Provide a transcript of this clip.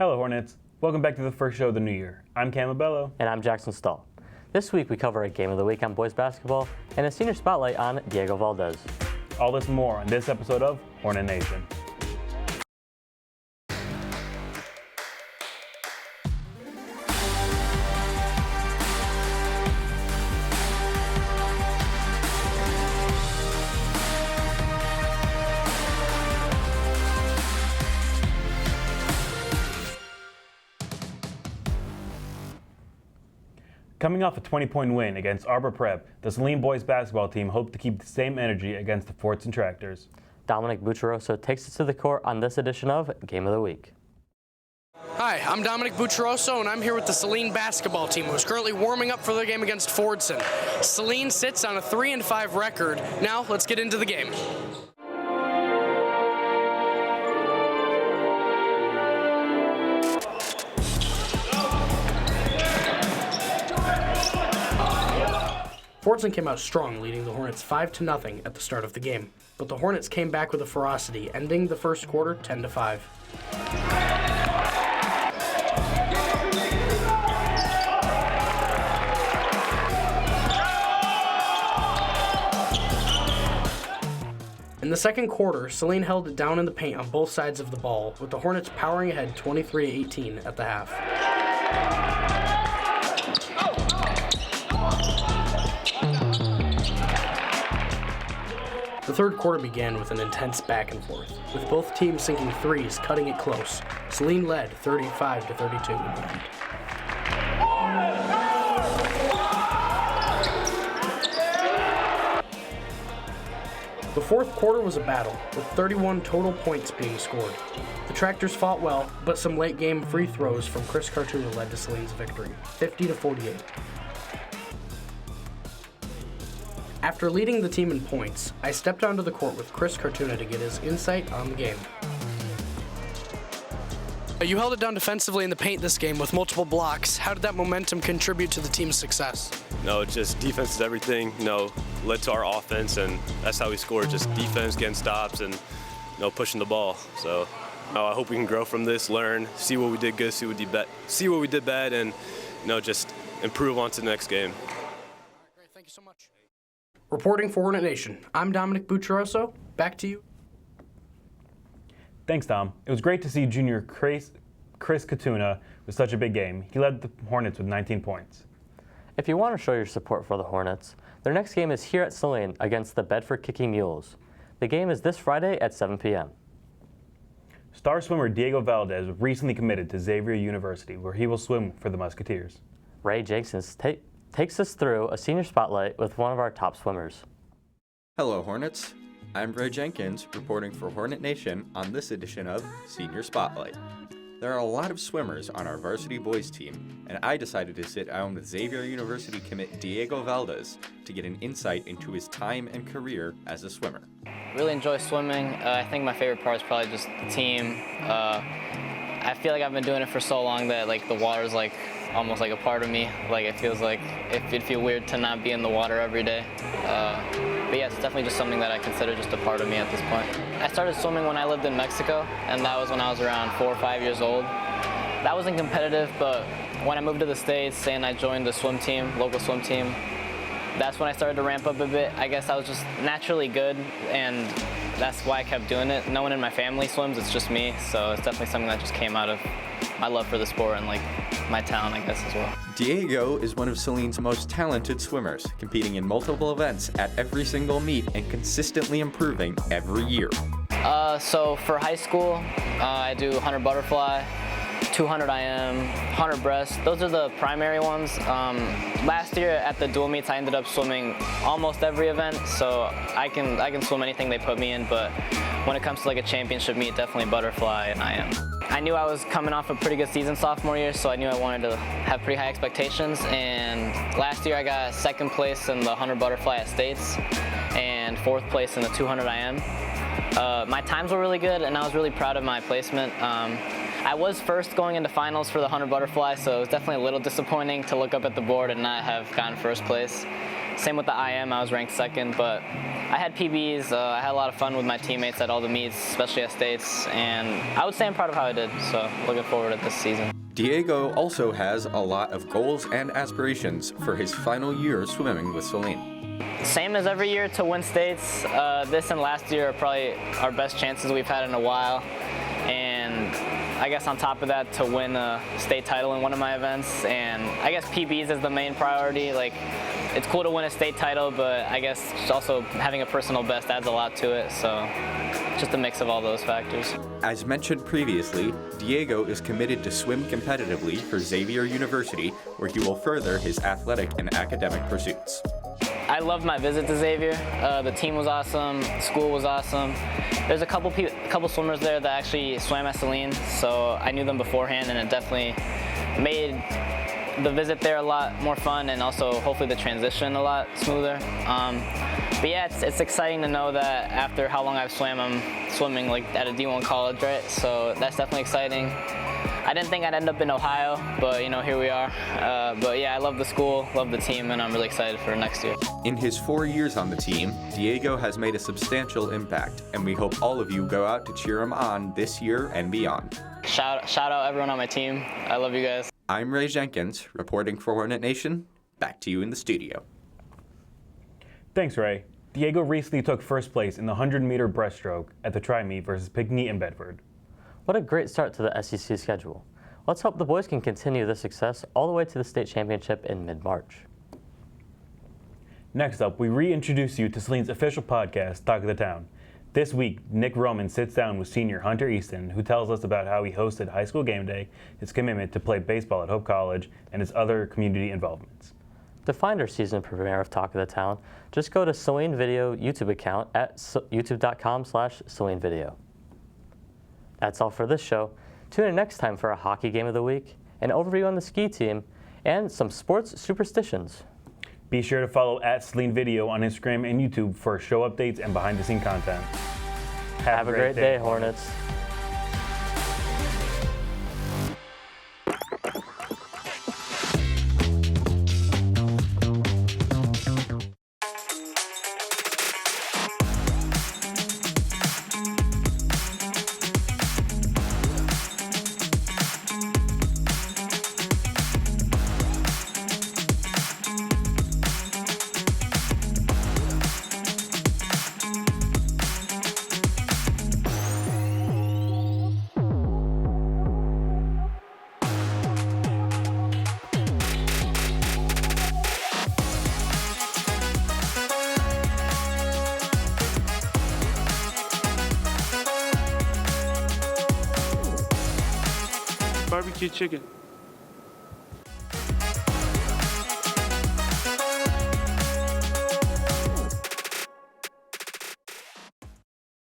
Hello Hornets, welcome back to the first show of the new year. I'm Albelo. And I'm Jackson Stahl. This week we cover a game of the week on boys basketball and a senior spotlight on Diego Valdes. All this and more on this episode of Hornet Nation. Coming off a 20-point win against Arbor Prep, the Saline boys basketball team hoped to keep the same energy against the Fortson Tractors. Dominic Bucciaroso takes us to the court on this edition of Game of the Week. Hi, I'm Dominic Bucciaroso, and I'm here with the Saline basketball team, who's currently warming up for their game against Fortson. Saline sits on a 3-5 record. Now, let's get into the game. Fortson came out strong, leading the Hornets 5-0 at the start of the game. But the Hornets came back with a ferocity, ending the first quarter 10-5. In the second quarter, Saline held it down in the paint on both sides of the ball, with the Hornets powering ahead 23-18 at the half. The third quarter began with an intense back and forth, with both teams sinking threes, cutting it close. Saline led 35-32 in the end. The fourth quarter was a battle, with 31 total points being scored. The Tractors fought well, but some late-game free throws from Chris Cartuna led to Saline's victory, 50-48. After leading the team in points, I stepped onto the court with Chris Cartuna to get his insight on the game. You held it down defensively in the paint this game with multiple blocks. How did that momentum contribute to the team's success? No, just defense is everything. Led to our offense, and that's how we scored. Just defense, getting stops, and pushing the ball. So I hope we can grow from this, learn, see what we did good, see what we did bad, and just improve on to the next game. All right, great. Thank you so much. Reporting for Hornet Nation, I'm Dominic Bucciaroso. Back to you. Thanks, Dom. It was great to see junior Chris Cartuna with such a big game. He led the Hornets with 19 points. If you want to show your support for the Hornets, their next game is here at Saline against the Bedford Kicking Mules. The game is this Friday at 7 p.m. Star swimmer Diego Valdes recently committed to Xavier University, where he will swim for the Musketeers. Ray Jenkins takes us through a senior spotlight with one of our top swimmers. Hello, Hornets. I'm Ray Jenkins, reporting for Hornet Nation on this edition of Senior Spotlight. There are a lot of swimmers on our varsity boys team, and I decided to sit down with Xavier University commit Diego Valdes to get an insight into his time and career as a swimmer. Really enjoy swimming. I think my favorite part is probably just the team. I feel like I've been doing it for so long that the water's almost like a part of me. It feels like it'd feel weird to not be in the water every day. But yeah, it's definitely just something that I consider just a part of me at this point. I started swimming when I lived in Mexico, and that was when I was around 4 or 5 years old. That wasn't competitive, but when I moved to the States and I joined the swim team, local swim team, that's when I started to ramp up a bit. I guess I was just naturally good, and that's why I kept doing it. No one in my family swims, it's just me, so it's definitely something that just came out of my love for the sport and my talent, I guess, as well. Diego is one of Saline's most talented swimmers, competing in multiple events at every single meet and consistently improving every year. So for high school, I do 100 butterfly, 200 IM, 100 breast. Those are the primary ones. Last year at the dual meets, I ended up swimming almost every event, so I can swim anything they put me in, but when it comes to a championship meet, definitely butterfly and IM. I knew I was coming off a pretty good season sophomore year, so I knew I wanted to have pretty high expectations, and last year I got second place in the 100 butterfly at States and fourth place in the 200 IM. My times were really good, and I was really proud of my placement. I was first going into finals for the 100 butterfly, so it was definitely a little disappointing to look up at the board and not have gotten first place. Same with the IM, I was ranked second, but I had PBs. I had a lot of fun with my teammates at all the meets, especially at States, and I would say I'm proud of how I did, so looking forward to this season. Diego also has a lot of goals and aspirations for his final year swimming with Celine. Same as every year to win States. This and last year are probably our best chances we've had in a while, and I guess on top of that, to win a state title in one of my events, and I guess PBs is the main priority. Like, it's cool to win a state title, but I guess also having a personal best adds a lot to it, so just a mix of all those factors. As mentioned previously, Diego is committed to swim competitively for Xavier University, where he will further his athletic and academic pursuits. I loved my visit to Xavier. The team was awesome, school was awesome. There's a couple swimmers there that actually swam at Celine, so I knew them beforehand, and it definitely made the visit there a lot more fun, and also hopefully the transition a lot smoother. But yeah, it's exciting to know that after how long I've swam, I'm swimming like at a D1 college, right? So that's definitely exciting. I didn't think I'd end up in Ohio, but here we are. But yeah, I love the school, love the team, and I'm really excited for next year. In his 4 years on the team, Diego has made a substantial impact, and we hope all of you go out to cheer him on this year and beyond. Shout out everyone on my team. I love you guys. I'm Ray Jenkins, reporting for Hornet Nation. Back to you in the studio. Thanks, Ray. Diego recently took first place in the 100-meter breaststroke at the tri-meet versus Pinckney and Bedford. What a great start to the SEC schedule. Let's hope the boys can continue this success all the way to the state championship in mid-March. Next up, we reintroduce you to Celine's official podcast, Talk of the Town. This week, Nick Roman sits down with senior Hunter Easton, who tells us about how he hosted high school game day, his commitment to play baseball at Hope College, and his other community involvements. To find our season premiere of Talk of the Town, just go to Celine Video YouTube account at youtube.com/CelineVideo. That's all for this show. Tune in next time for a hockey game of the week, an overview on the ski team, and some sports superstitions. Be sure to follow @Celine Video on Instagram and YouTube for show updates and behind-the-scene content. Have a great day, Hornets. Barbecue chicken.